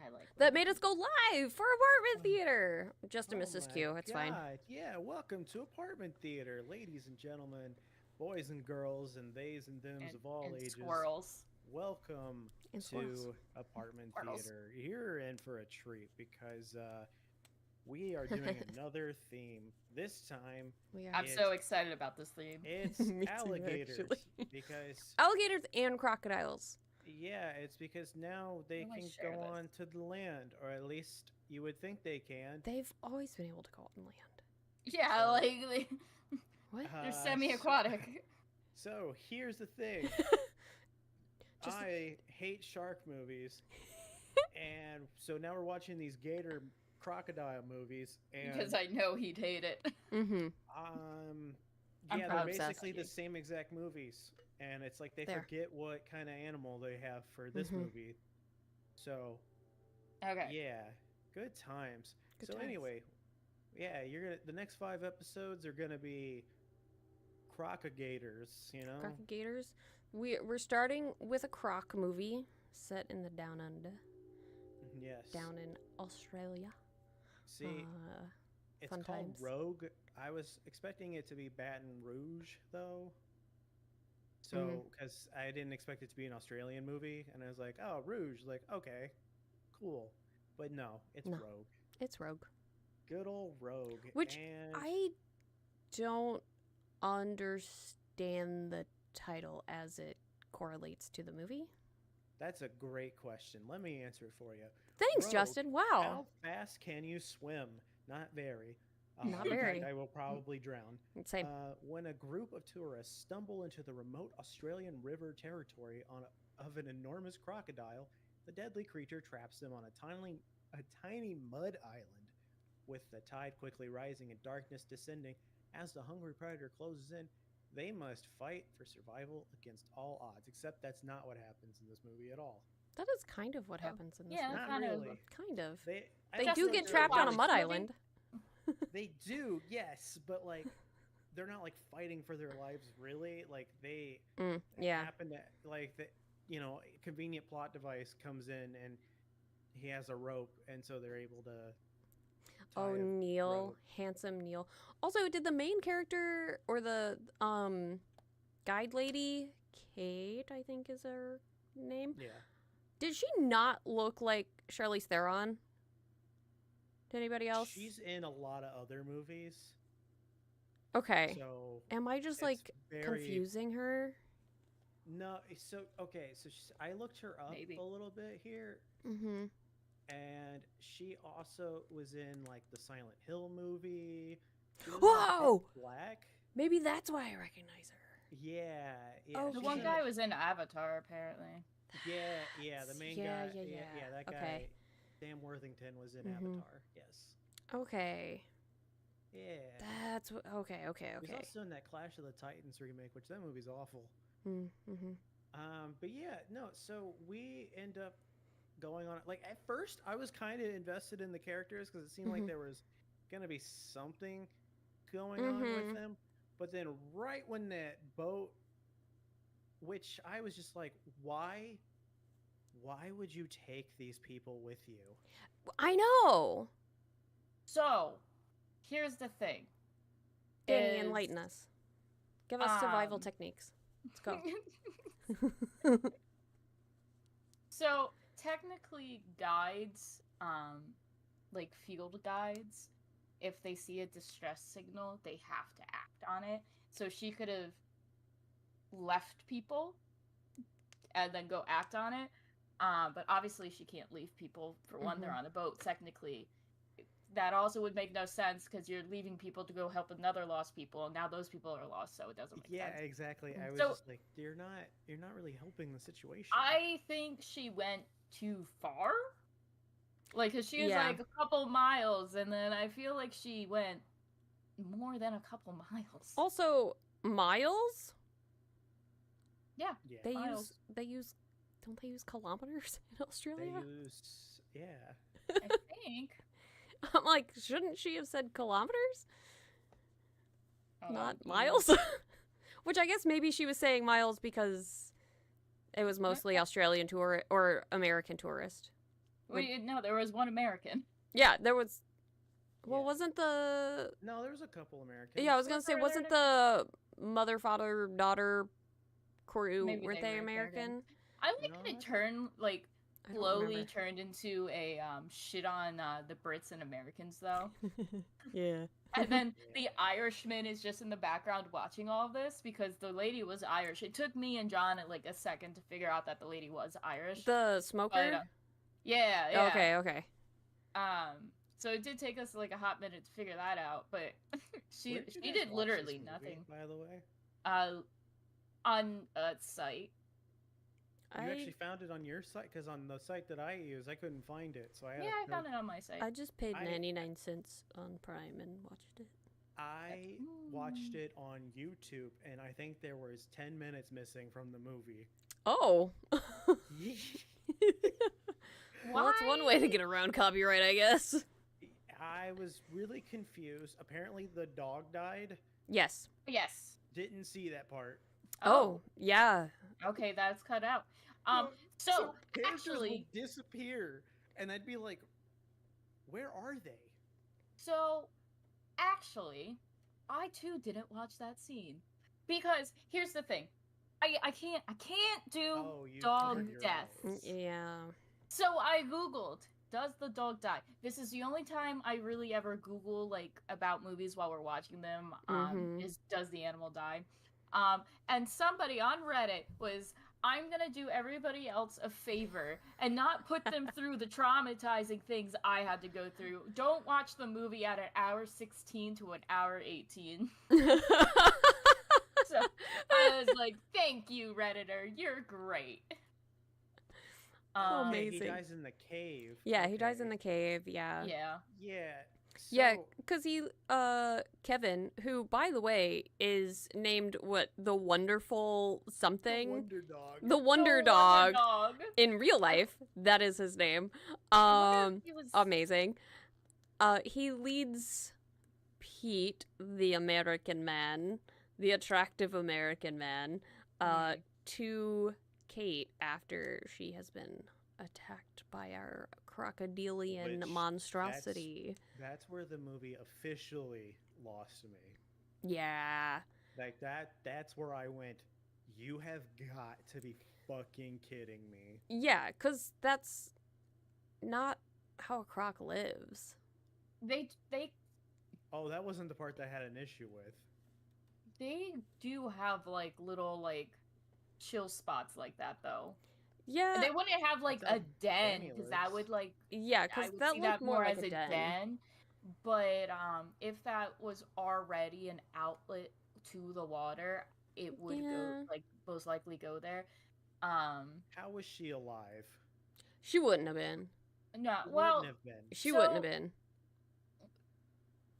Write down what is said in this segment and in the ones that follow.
I like that made us go live for Apartment Theater. Just a Oh Mrs. my Q. It's fine. God. Yeah, welcome to Apartment Theater, ladies and gentlemen, boys and girls, and theys and thems of all and ages. squirrels. Welcome And squirrels. to Apartment Squirrels. Theater. You're in for a treat because we are doing another theme. This time, We are. I'm it's so excited about this theme. it's Me too, alligators actually. because Alligators and crocodiles. yeah, it's because now they How do I can share go this? on to the land, or at least you would think they can. They've always been able to go out and land. Yeah, So, like they, What? they're Uh, semi-aquatic. So here's the thing. Just- I hate shark movies, and so now we're watching these gator crocodile movies, and Because I know he'd hate it. Mm-hmm. um, I'm yeah, they're proud obsessed. basically the same exact movies, and it's like they There. forget what kind of animal they have for this Mhm. movie. So Okay. yeah, good times. Good so times. anyway, yeah, you're gonna the next 5 episodes are gonna be crocodigators, you know. Crocodigators. We're starting with a croc movie set in the Down Under, Yes. down in Australia. See, it's fun called times. Rogue. I was expecting it to be Baton Rouge, though. So, Mhm. because I didn't expect it to be an Australian movie, and I was like, "Oh, Rouge!" Like, okay, cool. But no, it's No. Rogue. It's Rogue, Good old Rogue. which and I don't understand the title as it correlates to the movie. that's a great question. Let me answer it for you. Thanks, Rogue, Justin. Wow. How fast can you swim? Not very. Not In fact, very. I will probably drown. Same. When a group of tourists stumble into the remote Australian river territory of an enormous crocodile, the deadly creature traps them on a tiny mud island. With the tide quickly rising and darkness descending, as the hungry predator closes in, they must fight for survival against all odds. Except that's not what happens in this movie at all. That is kind of what happens in this yeah, movie. Not kind of. really. Kind of. They I They don't do feel like get they're trapped on a watch mud movie? island. They do, yes, but like they're not like fighting for their lives really. Like they Yeah. happen to like the a convenient plot device comes in and he has a rope and so they're able to Oh, tie a Neil, rope. handsome Neil. Also, did the main character or the guide lady, Kate, I think is her name, Yeah. did she not look like Charlize Theron? To anybody else? She's in a lot of other movies. Okay. So Am I just it's like very confusing her? No, so okay, so I looked her up Maybe. a little bit here Mm-hmm. and she also was in like the Silent Hill movie. She was in Whoa! Pitch Black. Maybe that's why I recognize her. Yeah, yeah. Oh, The she's one in guy it. was in Avatar, apparently. Yeah, the main Yeah, guy. yeah. That guy. Okay. Sam Worthington was in Mhm. Avatar. Yes. Okay. Yeah. That's okay. He's also in that Clash of the Titans remake, which that movie's awful. Mm-hmm. But yeah, no. So we end up going on. Like at first, I was kind of invested in the characters because it seemed like Mhm. there was gonna be something going on with Mhm. them. But then, right when that boat, which I was just like, why? Why would you take these people with you? I know. So, here's the thing. Danny, is- enlighten us. Give us survival um, techniques. Let's go. So, technically, guides, like field guides, if they see a distress signal, they have to act on it. So she could have left people and then go act on it. But obviously she can't leave people. For one, they're Mhm. on a boat. Technically, that also would make no sense because you're leaving people to go help another lost people, and now those people are lost, so it doesn't make Yeah, sense. exactly. I was So- just like, you're not really helping the situation. I think she went too far. Like, cause she was Yeah. like a couple miles, and then I feel like she went more than a couple miles. Also, miles? Yeah, yeah, Miles. They use don't they use kilometers in they Australia? use yeah. I think. I'm like, shouldn't she have said kilometers? Not Mm. miles? Which I guess maybe she was saying miles because it was mostly Australian tour or American tourist. No, there was one American. Yeah, there was. Well, Yeah. wasn't the? No, there was a couple Americans. Yeah, I was gonna Was say, there wasn't there? the mother, father, daughter crew Maybe weren't they they were American? I like No, that it I turned like I don't slowly remember. turned into a shit on the Brits and Americans though. Yeah. And then the Yeah. Irishman is just in the background watching all of this because the lady was Irish. It took me and John like a second to figure out that the lady was Irish. The But smoker. yeah, yeah. Okay. So it did take us like a hot minute to figure that out, but Where did you she guys did watch literally this movie, nothing. by the way? On a site. You actually found it on your site? Because on the site that I use, I couldn't find it. So I had Yeah, to I found it on my site. I just paid I- 99 cents on Prime and watched it. I watched it on YouTube, and I think there was 10 minutes missing from the movie. Oh. Well, that's one way to Why? get around copyright, I guess. I was really confused. Apparently, the dog died. Yes. Yes. Didn't see that part. Oh, yeah. Okay, that's cut out. No, So characters actually, would disappear, and I'd be like, "Where are they?" so actually, I too didn't watch that scene because here's the thing, I can't do Oh, you dog covered your death. eyes. Yeah. So I googled, does the dog die? This is the only time I really ever Google like about movies while we're watching them. Mhm. Is does the animal die? And somebody on Reddit was, I'm gonna do everybody else a favor and not put them through the traumatizing things I had to go through. Don't watch the movie at an hour 16 to an hour 18. So I was like, thank you, Redditor. You're great. Oh, Okay, amazing. he dies in the cave. Yeah, he dies in Okay. the cave, yeah. Yeah. Yeah. Yeah, So, because Kevin, who, by the way, is named, the Wonderful the something? Wonder Dog. The Wonder The Dog. Dog. In real life, that is his name. I wonder if he was... Amazing. He leads Pete, the American man, the attractive American man, Mhm. to Kate after she has been attacked by our crocodilian Which, monstrosity. That's where the movie officially lost me. Yeah. Like that's where I went, you have got to be fucking kidding me. Yeah, because that's not how a croc lives. They Oh, that wasn't the part that I had an issue with. they do have like little like chill spots like that though. Yeah. They wouldn't have like That's a how den Danny because that lives. would like Yeah, I because would that see looked that more more like as a den. But if that was already an outlet to the water, it would Yeah. go like most likely go there. Um How was she alive? She wouldn't have been. no, Wouldn't well, have been. She wouldn't have So- been.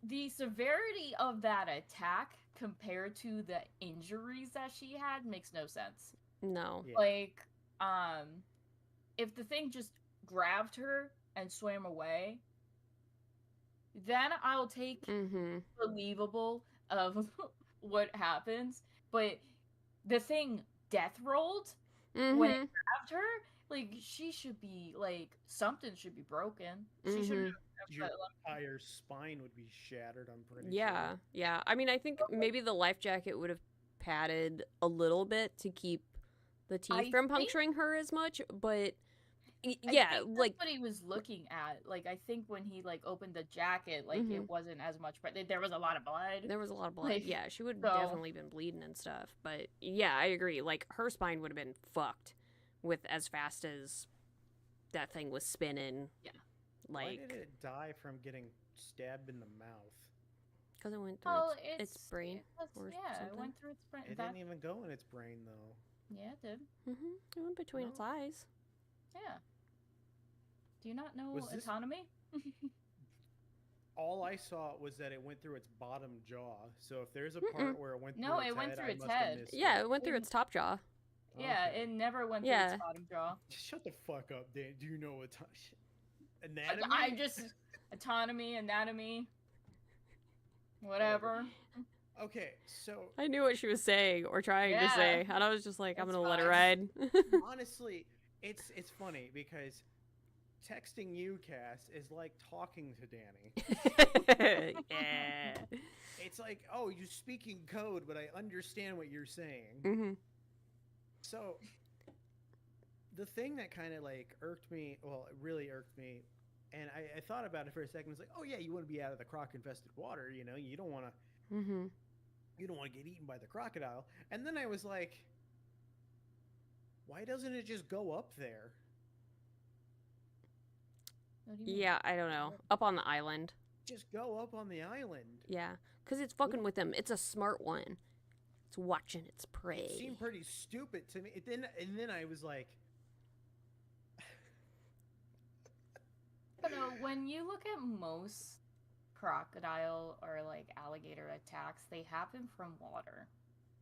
the severity of that attack compared to the injuries that she had makes no sense. No. Yeah. Like, if the thing just grabbed her and swam away, then I'll take Mm-hmm. believable of what happens. But the thing death rolled when it Mm-hmm. grabbed her, like she should be like something should be broken. She shouldn't Your have. entire spine would be shattered, I'm pretty Yeah, sure. yeah. I mean, I think maybe the life jacket would have padded a little bit to keep the teeth I from think- puncturing her as much, but I yeah, think that's like what he was looking at. Like I think when he like opened the jacket, like it wasn't as much, but there was a lot of blood. there was a lot of blood. Like, Yeah, she would so- definitely been bleeding and stuff. But yeah, I agree. Like her spine would have been fucked with as fast as that thing was spinning. Yeah. Why Like, did it die from getting stabbed in the mouth? because it went through Oh, its brain. or yeah, it something. went through its brain. It didn't even go in its brain though. Yeah, it did. It went between its No. eyes. Yeah. Do you not know Was this- autonomy? All I saw was that it went through its bottom jaw. So if there's a part where it went through No, its it went head, through I its must have head. missed Yeah, it. it went through its top jaw. Yeah, Okay. it never went through Yeah. its bottom jaw. Shut the fuck up, Dan. Do you know what I anatomy? just autonomy, anatomy, whatever. Okay, so I knew what she was saying or trying to Yeah. say, and I was just like, I'm It's gonna let it fine. ride. honestly, it's funny because texting you, Cass, is like talking to Danny. Yeah. It's like, oh, you speak in code, but I understand what you're saying. Mm-hmm. So the thing that kind of like irked me, well, it really irked me, and I thought about it for a second. It's like, oh yeah, you want to be out of the croc-infested water, you know, Mm-hmm. you don't want to get eaten by the crocodile. And then I was like, why doesn't it just go up there? What do you mean? Yeah, I don't know. Up on the island. Just go up on the island. Yeah, because it's fucking with them. It's a smart one. It's watching its prey. It seemed pretty stupid to me. And then I was like, I don't know, when you look at most crocodile or like alligator attacks, they happen from water.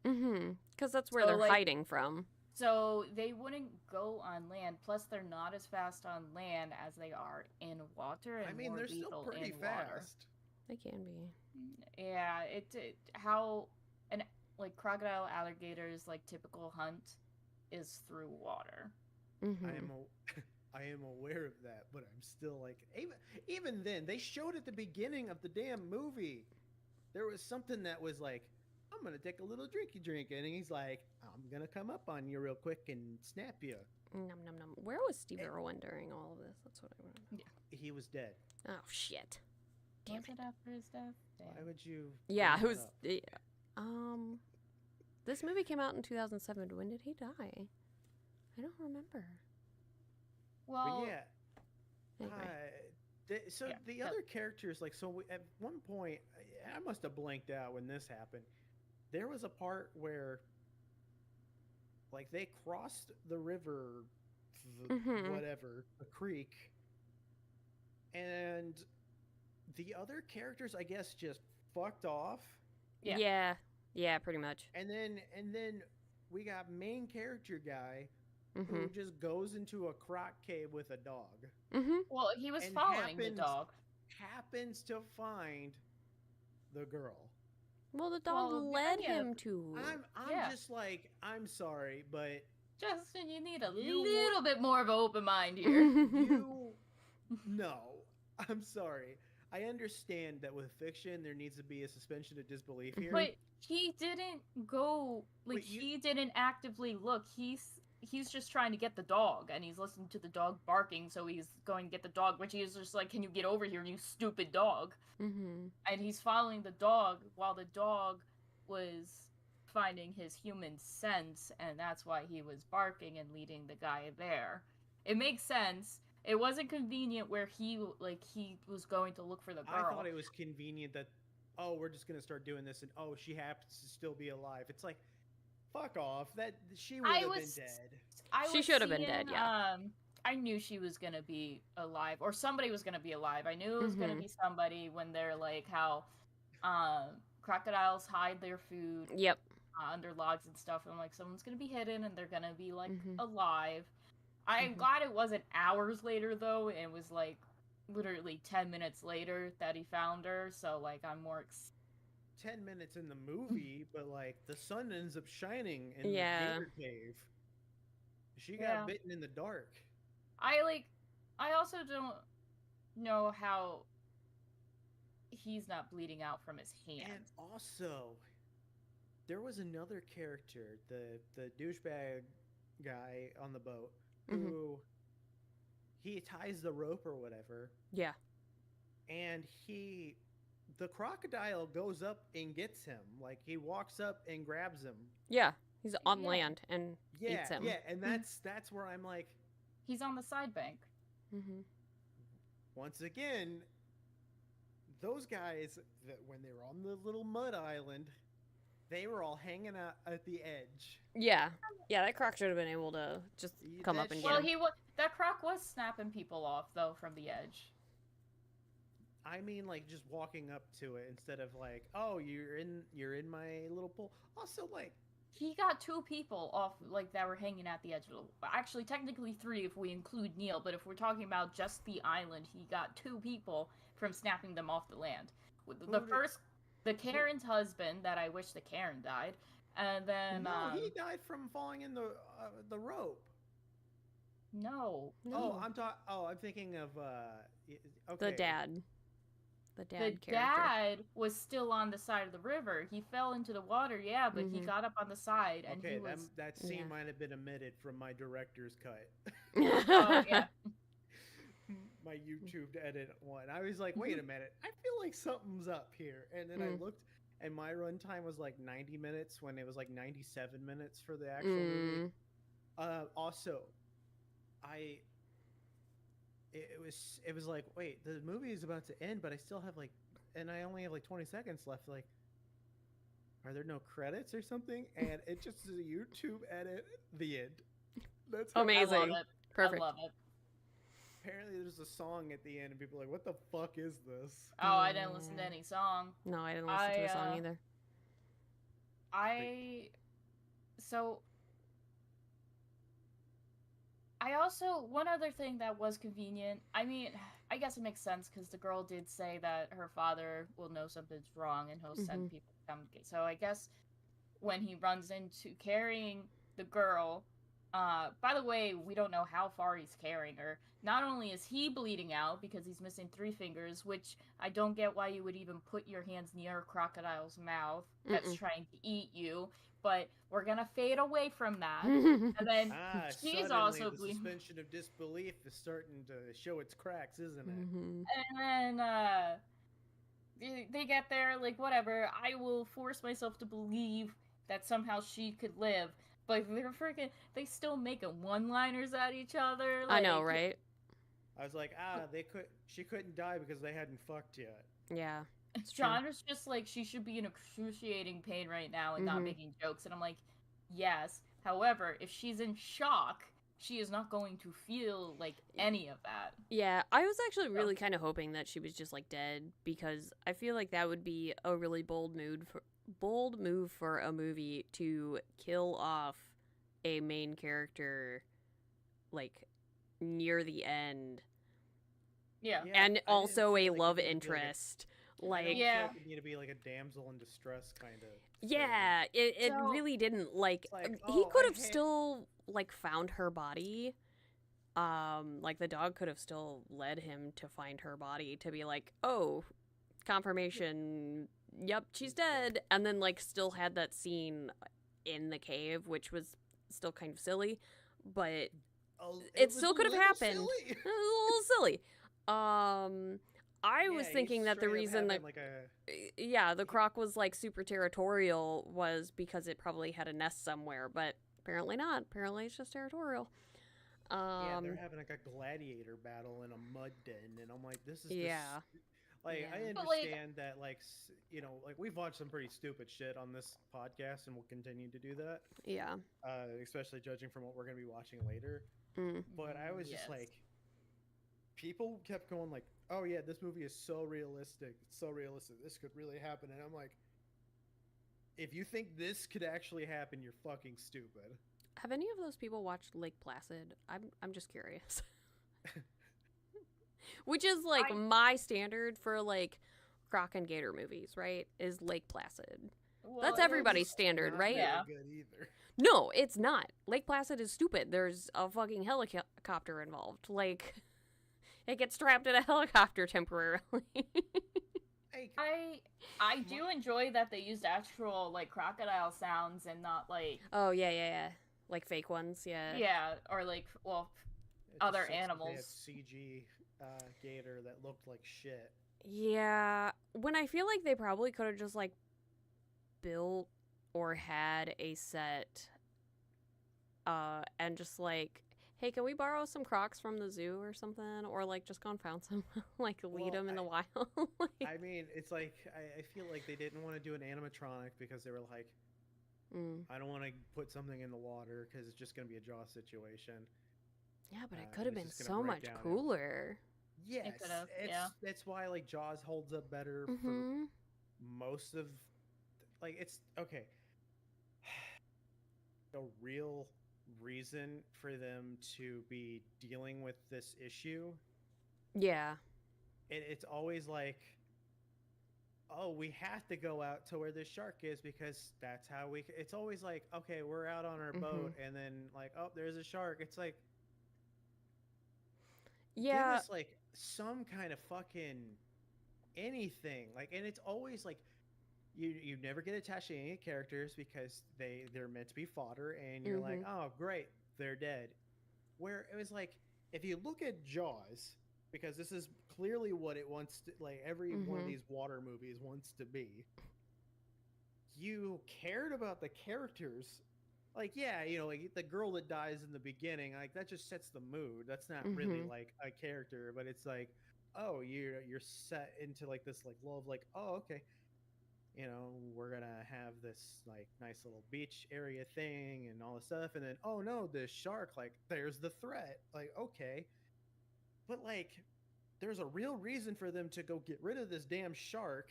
Mm-hmm. Because that's where So, they're like- hiding from. So they wouldn't go on land. Plus, they're not as fast on land as they are in water. And I mean, more they're still lethal pretty in water. fast. They can be. Yeah, how an like crocodile alligators like typical hunt is through water. Mm-hmm. I am aware of that, but I'm still like, even then, they showed at the beginning of the damn movie, there was something that was like, I'm gonna take a little drinky drink, and he's like, I'm gonna come up on you real quick and snap you. Nom nom nom. Where was Steve Irwin during all of this? That's what I want to know. He was dead. Oh shit. Damn Was it. it after his death? Why Damn. Yeah, would you? bring it that was. up? Yeah. This movie came out in 2007. When did he die? I don't remember. Well, But yeah. Anyway. So Yeah, the yeah. other characters, like, at one point, I must have blanked out when this happened. There was a part where, like, they crossed the river, Mhm. whatever, a creek, and the other characters, I guess, just fucked off. Yeah. Yeah. Yeah, pretty much. And then we got main character guy Mm-hmm. who just goes into a croc cave with a dog. Mm-hmm. well, he was And following the happens- dog. Happens to find the girl. Well, the dog Well, led yeah. him to. I'm Yeah. just like, I'm sorry, but Justin, you need a You little bit more of an open mind here. you no. I'm sorry. I understand that with fiction there needs to be a suspension of disbelief here. But he didn't go like Wait, you- he didn't actively look. He's just trying to get the dog, and he's listening to the dog barking, so he's going to get the dog, which he's just like, "Can you get over here, you stupid dog?" Mm-hmm. And he's following the dog while the dog was finding his human sense, and that's why he was barking and leading the guy there. It makes sense. It wasn't convenient where he was going to look for the girl. I thought it was convenient that, oh, we're just gonna start doing this, and oh, she happens to still be alive. It's like, fuck off. That she would have been was- dead. I She was should have been seeing, dead, yeah. I knew she was gonna be alive, or somebody was gonna be alive. I knew it was gonna Mhm. be somebody when they're like how, crocodiles hide their food Yep. under logs and stuff. And I'm like, someone's gonna be hidden, and they're gonna be like Mhm. alive. I'm Mhm. glad it wasn't hours later though. It was like literally 10 minutes later that he found her. So like, I'm more 10 minutes in the movie, but like the sun ends up shining in Yeah. the gator cave. She got Yeah. bitten in the dark. I also don't know how he's not bleeding out from his hand. And also, there was another character, the douchebag guy on the boat, Mhm. who he ties the rope or whatever, Yeah. and the crocodile goes up and gets him. Like, he walks up and grabs him. Yeah. He's on Yeah. land and Yeah, eats him. yeah, and that's where I'm like, He's on the side bank. Mm-hmm. once again, those guys, that when they were on the little mud island, they were all hanging out at the edge. Yeah. Yeah, that croc should have been able to just come up That and shit- get Well, him. that croc was snapping people off though from the edge. I mean, like, just walking up to it instead of like, oh, you're in my little pool. Also, like, He got 2 people off, like, that were hanging at the edge of the... Actually, technically 3 if we include Neil, but if we're talking about just the island, he got 2 people from snapping them off the land. The did- first... The Karen's husband, that I wish the Karen died, and then... no, he died from falling in the rope. No. Oh, No. I'm thinking of The okay. dad. The The dad character. dad was still on the side of the river. He fell into the water, yeah, but he Mm-hmm. got up on the side and he Okay, was. that Yeah. scene might have been omitted from my director's cut. Oh yeah. My YouTube edit one. I was like, wait a minute, I feel like something's up here. And then I Mm. looked, and my runtime was like 90 minutes when it was like 97 minutes for the actual movie. Mm. Also, I it was like, wait, the movie is about to end, but I still have like, and I only have like 20 seconds left. Like, are there no credits or something? And it just is a YouTube edit. The end. That's how I love Amazing. it. Perfect. I love it. Apparently, there's a song at the end, and people are like, "What the fuck is this?" Oh, I didn't listen to Yeah. any song. No, I didn't listen to the song either. I so I also one other thing that was convenient. I mean, I guess it makes sense because the girl did say that her father will know something's wrong and he'll send people to come get. So I guess when he runs into carrying the girl, by the way, we don't know how far he's carrying her. Not only is he bleeding out because he's missing 3 fingers, which I don't get why you would even put your hands near a crocodile's mouth that's trying to eat you. But we're gonna fade away from that. And then she's Suddenly also the bleeding. suspension of disbelief is starting to show its cracks, isn't it? And then they get there, like, whatever. I will force myself to believe that somehow she could live. But they still making one-liners at each other. I Like, know, right? I was like, she couldn't die because they hadn't fucked yet. Yeah. It's true. John is just like, she should be in excruciating pain right now and not making jokes. And I'm like, yes. However, if she's in shock, she is not going to feel like any of that. Yeah, I was actually really kind of hoping that she was just like dead because I feel like that would be a really bold move for a movie to kill off a main character like near the end. Yeah. And also a like love interest. I don't Yeah. feel like it needed to be like a damsel in distress kind of. Yeah, it So- really didn't like, like, he oh, could I have hate- still like found her body. Like the dog could have still led him to find her body to be like, "Oh, confirmation. Yep, she's dead." And then like still had that scene in the cave, which was still kind of silly, but it was still a could have little happened. silly. It was a little silly. I was Yeah, thinking he's that the straight up reason that having, like the croc was like super territorial was because it probably had a nest somewhere, but apparently not. Apparently it's just territorial. yeah, they're having like a gladiator battle in a mud den, and I'm like, this is Yeah. like, Yeah. I But, like- understand that, like, like we've watched some pretty stupid shit on this podcast, and we'll continue to do that. Yeah. Especially judging from what we're gonna be watching later. Mm. But I was just Yes. like, people kept going like, "Oh yeah, this movie is so realistic. It's so realistic. This could really happen." And I'm like, if you think this could actually happen, you're fucking stupid. Have any of those people watched Lake Placid? I'm just curious. Which is like my standard for like croc and gator movies, right? Is Lake Placid. Well, That's it was- everybody's standard, Not right? very Yeah. good either. No, it's not. Lake Placid is stupid. There's a fucking helicopter involved. Like, it gets trapped in a helicopter temporarily. Hey, I do enjoy that they used actual, like, crocodile sounds and not, like, Oh, yeah. Like fake ones, yeah. yeah, or, like, well, it just other sucks that animals. They had CG gator that looked like shit. Yeah. When I feel like they probably could have just, like, built or had a set and just, like, hey, can we borrow some crocs from the zoo or something? Or, like, just gone found some, like, lead Well, them in the wild. Like, I mean, it's like I feel like they didn't want to do an animatronic because they were like, I don't want to put something in the water because it's just going to be a Jaws situation. yeah, but it and could have it's been just gonna so break much down. cooler. Yes, could've, yeah. that's why like Jaws holds up better for Mm-hmm. most of, like, it's okay. The real reason for them to be dealing with this issue, Yeah. it's always like, oh, we have to go out to where this shark is because that's how it's always like, okay, we're out on our boat and then like, oh, there's a shark. It's like, give Yeah. us like some kind of fucking anything. Like, and it's always like you never get attached to any characters because they're meant to be fodder, and you're like, Mhm. oh great, they're dead. Where it was like, if you look at Jaws, because this is clearly what it wants to, like every one of Mhm. these water movies wants to be, you cared about the characters. Like, yeah, like the girl that dies in the beginning, like that just sets the mood. That's not really Mhm. like a character, but it's like, oh, you're set into like this like love, like, oh, okay, we're gonna have this like nice little beach area thing and all this stuff, and then oh no, this shark, like there's the threat, like okay, but like there's a real reason for them to go get rid of this damn shark.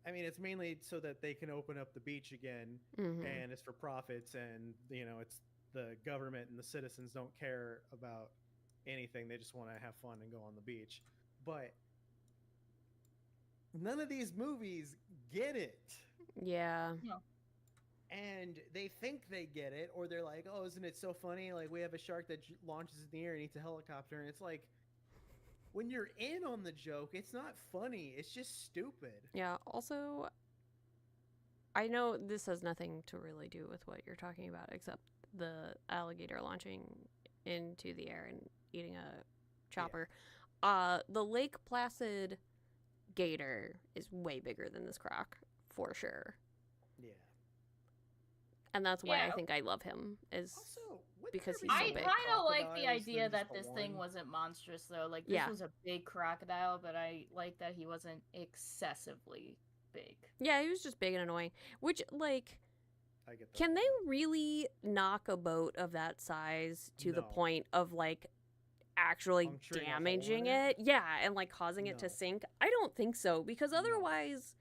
I mean, it's mainly so that they can open up the beach again, Mhm. and it's for profits, and it's the government and the citizens don't care about anything. They just want to have fun and go on the beach. But none of these movies get it. Yeah. No. And they think they get it, or they're like, oh, isn't it so funny? Like, we have a shark that launches in the air and eats a helicopter. And it's like, when you're in on the joke, it's not funny. It's just stupid. Yeah. Also, I know this has nothing to really do with what you're talking about, except the alligator launching into the air and eating a chopper. The Lake Placid gator is way bigger than this croc, for sure. Yeah. And that's why I Yeah. think I love him, is Also, wouldn't because there he's be so I more big. kind of like the crocodiles idea than just that the this thing one? wasn't monstrous though. Like this Yeah. was a big crocodile, but I like that he wasn't excessively big. Yeah, he was just big and annoying. Which, like, I get that. can a they lot. really knock a boat of that size to the No. point of, like, actually Puncturing a hole in damaging it? it? Yeah, and, like, causing it to No. sink? I don't think so, because No. otherwise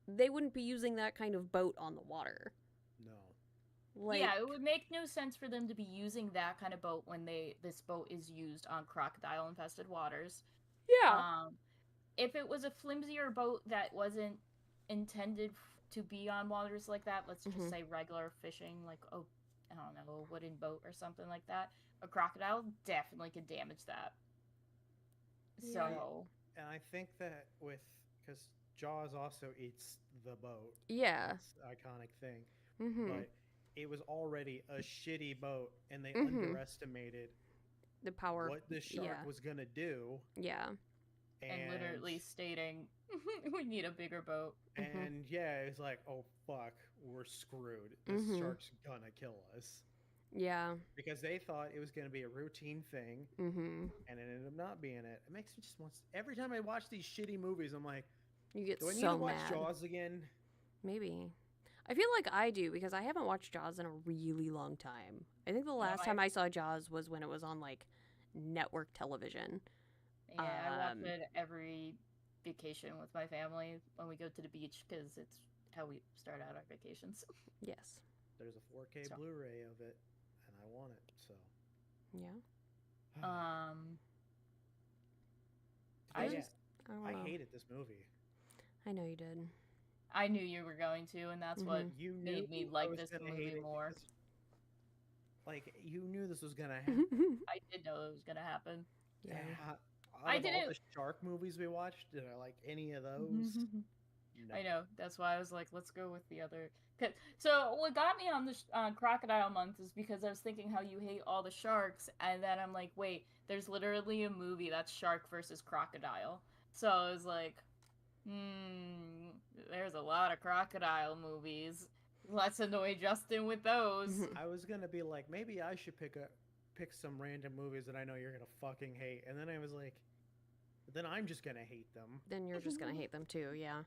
they wouldn't be using that kind of boat on the water. No. Like, Yeah, it would make no sense for them to be using that kind of boat when this boat is used on crocodile infested waters. yeah. If it was a flimsier boat that wasn't intended to be on waters like that, let's just Mhm. say regular fishing, like I don't know, a wooden boat or something like that, a crocodile definitely could damage that. Yeah. So And I think that because Jaws also eats the boat. Yeah. It's an iconic thing. Mhm. But it was already a shitty boat, and they Mhm. underestimated The power. what the shark Yeah. was gonna do. Yeah. and literally stating we need a bigger boat. And yeah, it's like, oh fuck, we're screwed. This Mhm. shark's gonna kill us. Yeah. Because they thought it was gonna be a routine thing, Mhm. and it ended up not being it. It makes me just want. Every time I watch these shitty movies, I'm like, You get do I need so to watch mad. Jaws again? Maybe. I feel like I do because I haven't watched Jaws in a really long time. I think the last time I saw Jaws was when it was on like network television. Yeah, I watch it every vacation with my family when we go to the beach because it's how we start out our vacations. Yes. There's a 4K So. Blu-ray of it, and I want it. So. Yeah. I Yeah, just I don't I know. hated this movie. I know you did. I knew you were going to, and that's what You knew made me I like was this gonna movie hate it more. because, like, you knew this was gonna happen. I did know it was gonna happen. Yeah. Out of all didn't- the shark movies we watched, did I like any of those? No. I know. That's why I was like, let's go with the other. So what got me on the Crocodile Month is because I was thinking how you hate all the sharks, and then I'm like, wait, there's literally a movie that's shark versus crocodile. So I was like, there's a lot of crocodile movies. Let's annoy Justin with those. I was gonna be like, maybe I should pick some random movies that I know you're gonna fucking hate, and then I was like, then I'm just gonna hate them. Then you're just gonna hate them too. Yeah.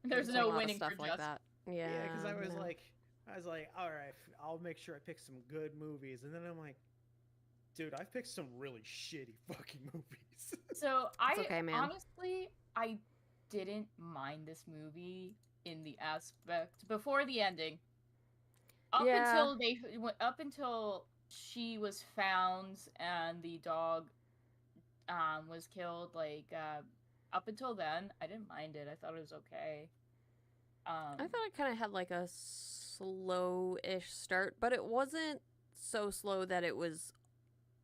There's a no lot of winning stuff for like Justin. that. Yeah. Yeah, because I was no. like, all right, I'll make sure I pick some good movies, and then I'm like, dude, I've picked some really shitty fucking movies. So okay, man. honestly, I didn't mind this movie in the aspect before the ending. Up until she was found and the dog was killed, like up until then, I didn't mind it. I thought it was okay. I thought it kind of had like a slow-ish start, but it wasn't so slow that it was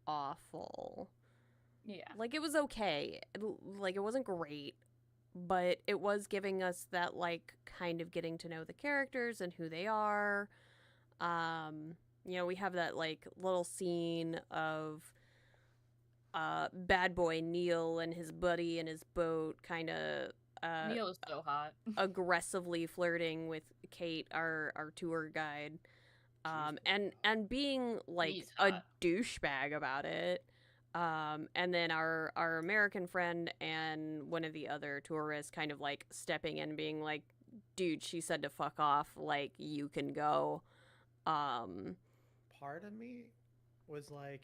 awful. Yeah. Like, it was okay. Like, it wasn't great, but it was giving us that, like, kind of getting to know the characters and who they are. We have that, like, little scene of bad boy Neil and his buddy in his boat kind of Neil is so hot. aggressively flirting with Kate, our tour guide. And being like He's a hot. douchebag about it. And then our American friend and one of the other tourists kind of like stepping in, being like, "Dude, she said to fuck off. Like, you can go." Part of me was like,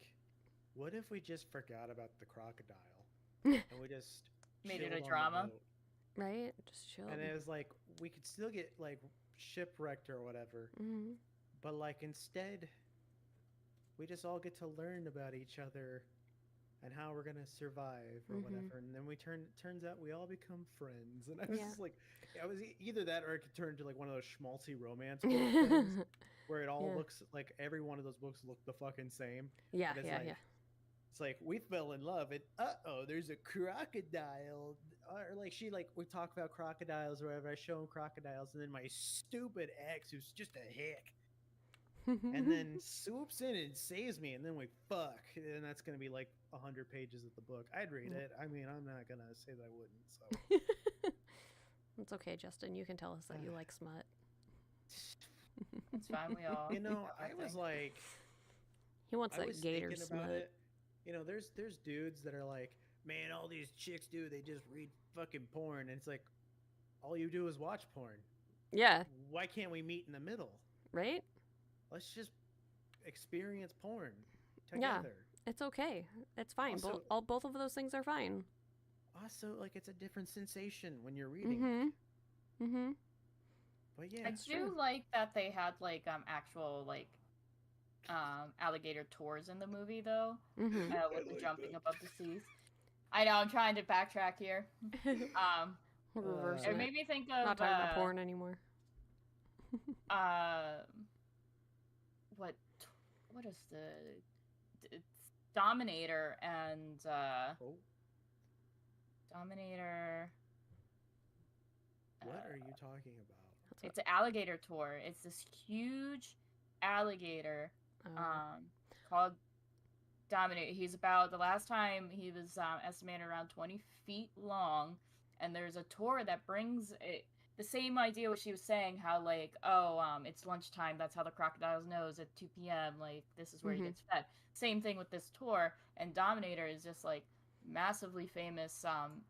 what if we just forgot about the crocodile and we just Made it chilled a on the drama? boat? Right? Just chill. And it was like we could still get like shipwrecked or whatever, Mhm. but like instead, we just all get to learn about each other and how we're gonna survive or Mhm. whatever. And then turns out we all become friends. And I was Yeah. just like, I was either that or it could turn into like one of those schmaltzy romance book things where it all Yeah. looks like every one of those books look the fucking same. Yeah, And it's yeah, like, yeah. It's like we fell in love and there's a crocodile. Or like we talk about crocodiles or whatever. I show him crocodiles, and then my stupid ex, who's just a hick, and then swoops in and saves me, and then we fuck, and that's gonna be like 100 pages of the book. I'd read it. I mean, I'm not gonna say that I wouldn't. So It's okay, Justin. You can tell us that you like smut. It's fine. We all. you know, have I our was thing. like, He wants I that was gator thinking about smut. it. You know, there's dudes that are like, man, all these chicks do, they just read fucking porn, and it's like, all you do is watch porn. Yeah, Why can't we meet in the middle? right? Let's just experience porn Yeah. together. It's okay. It's fine. Also- Both of those things are fine. Also, like, it's a different sensation when you're reading Mm-hmm. it. Mm-hmm. But yeah, I it's do true. like that they had like actual like alligator tours in the movie though, Mm-hmm. with the like jumping that. above the seas. I know I'm trying to backtrack here. We're reversing It it. made me think of Not talking about porn anymore. what what is it's Dominator and Oh, Dominator. what are you talking about? It's an alligator tour. It's this huge alligator called Dominator. He's about, the last time he was estimated around 20 feet long, and there's a tour that brings it, the same idea what she was saying, how like, it's lunchtime, that's how the crocodiles knows at 2 p.m. like this is where he gets fed. Same thing with this tour, and Dominator is just like massively famous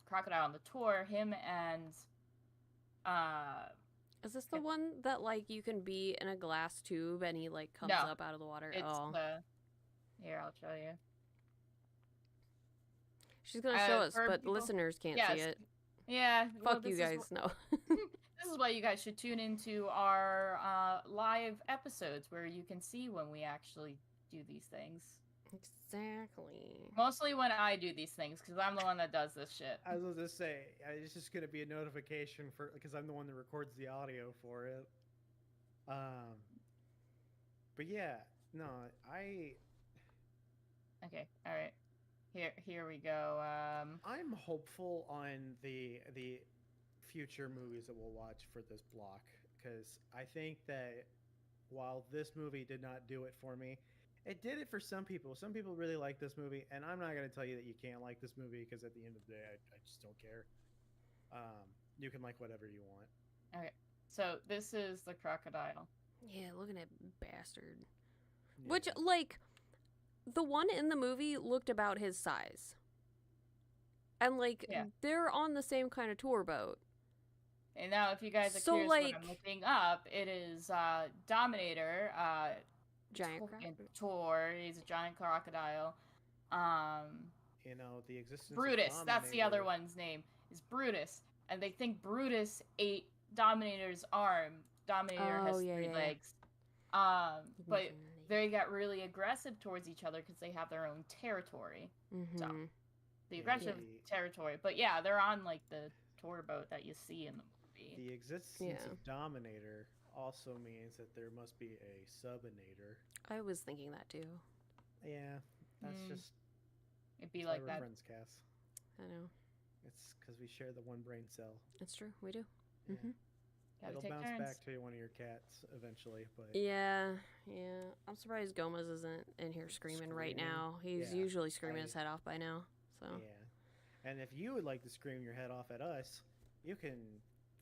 crocodile on the tour. Him and Is this the one that like you can be in a glass tube and he like comes No, up out of the water? it's Oh, here, I'll show you. she's gonna show us, for but people- listeners can't see Yes. it. Yeah. well, Fuck you this is guys. No. This is why you guys should tune into our live episodes where you can see when we actually do these things. Exactly. Mostly when I do these things, because I'm the one that does this shit. I was just say, it's just gonna be a notification for, because I'm the one that records the audio for it. But yeah, no, Okay, all right. Here we go. I'm hopeful on the future movies that we'll watch for this block, because I think that while this movie did not do it for me, it did it for some people. Some people really like this movie, and I'm not going to tell you that you can't like this movie, because at the end of the day, I just don't care. You can like whatever you want. Okay, so this is the crocodile. Yeah, look at that bastard. Yeah. Which, like, the one in the movie looked about his size. And, like, Yeah. they're on the same kind of tour boat. And now, if you guys are So, curious what like- I'm looking up, it is Dominator. Giant fucking crocodile. tour. He's a giant crocodile. You know, the existence Brutus. of That's the other Dominator- one's name. Is Brutus, and they think Brutus ate Dominator's arm. Dominator Oh, has yeah, three yeah, yeah. legs. But they got really aggressive towards each other because they have their own territory. Mm-hmm. The Yeah, aggressive the- territory. But yeah, they're on like the tour boat that you see in the movie. The existence Yeah. of Dominator also means that there must be a Subinator. I was thinking that, too. Yeah, that's Mm. just It'd be That's why like we're that. friends, Cass. I know. It's because we share the one brain cell. It's true. We do. Yeah. Mm-hmm. Gotta It'll take bounce turns. back to one of your cats eventually, but Yeah. I'm surprised Gomez isn't in here screaming right Screaming? now. He's Yeah, usually screaming I- his head off by now. So. yeah. And if you would like to scream your head off at us, you can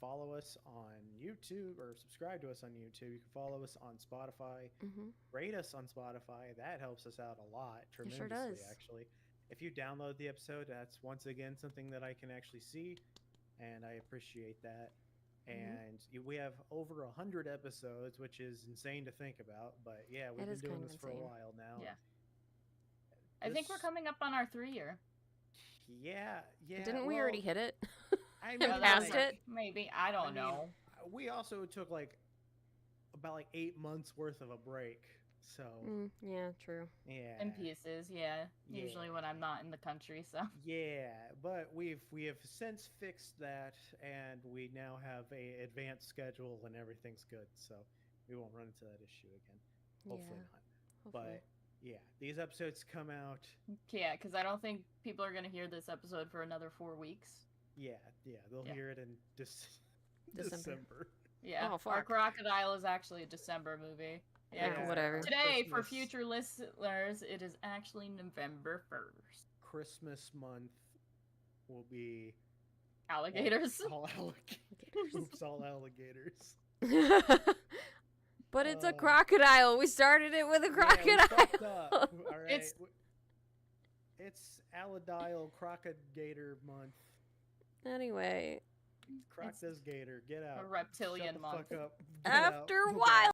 follow us on YouTube or subscribe to us on YouTube. You can follow us on Spotify. Mm-hmm. Rate us on Spotify. That helps us out a lot, It sure tremendously, does. actually. If you download the episode, that's once again something that I can actually see, and I appreciate that. And we have over 100 episodes, which is insane to think about. But yeah, we've It been is doing kind of this for a insane. while now. Yeah. I think we're This- coming up on our 3-year. Yeah, yeah. Didn't we well, already hit it? I and mean, passed like, it? Maybe. I don't I mean, know. we also took like about like 8 months worth of a break. So Yeah, true. yeah, In pieces, yeah. Usually when I'm Yeah. not in the country, so. yeah. But we have since fixed that, and we now have a advanced schedule, and everything's good. So we won't run into that issue again. Hopefully Yeah, not. hopefully. But yeah, these episodes come out. Yeah, because I don't think people are going to hear this episode for another 4 weeks. Yeah, they'll Yeah. hear it in December. December. Yeah. Oh, Our fuck. Crocodile is actually a December movie. Yeah. whatever. Today, for Christmas- future listeners, it is actually November 1st. Christmas month will be Alligators. all alligators. Oops, all alligators. But it's a Uh, crocodile. We started it with a Yeah, we crocodile. fucked up. All right. It's- It's Allidial Crocodigator month. Anyway, Croc this gator. Get out. A reptilian Shut the month. fuck up. Get out. after a Look while. out.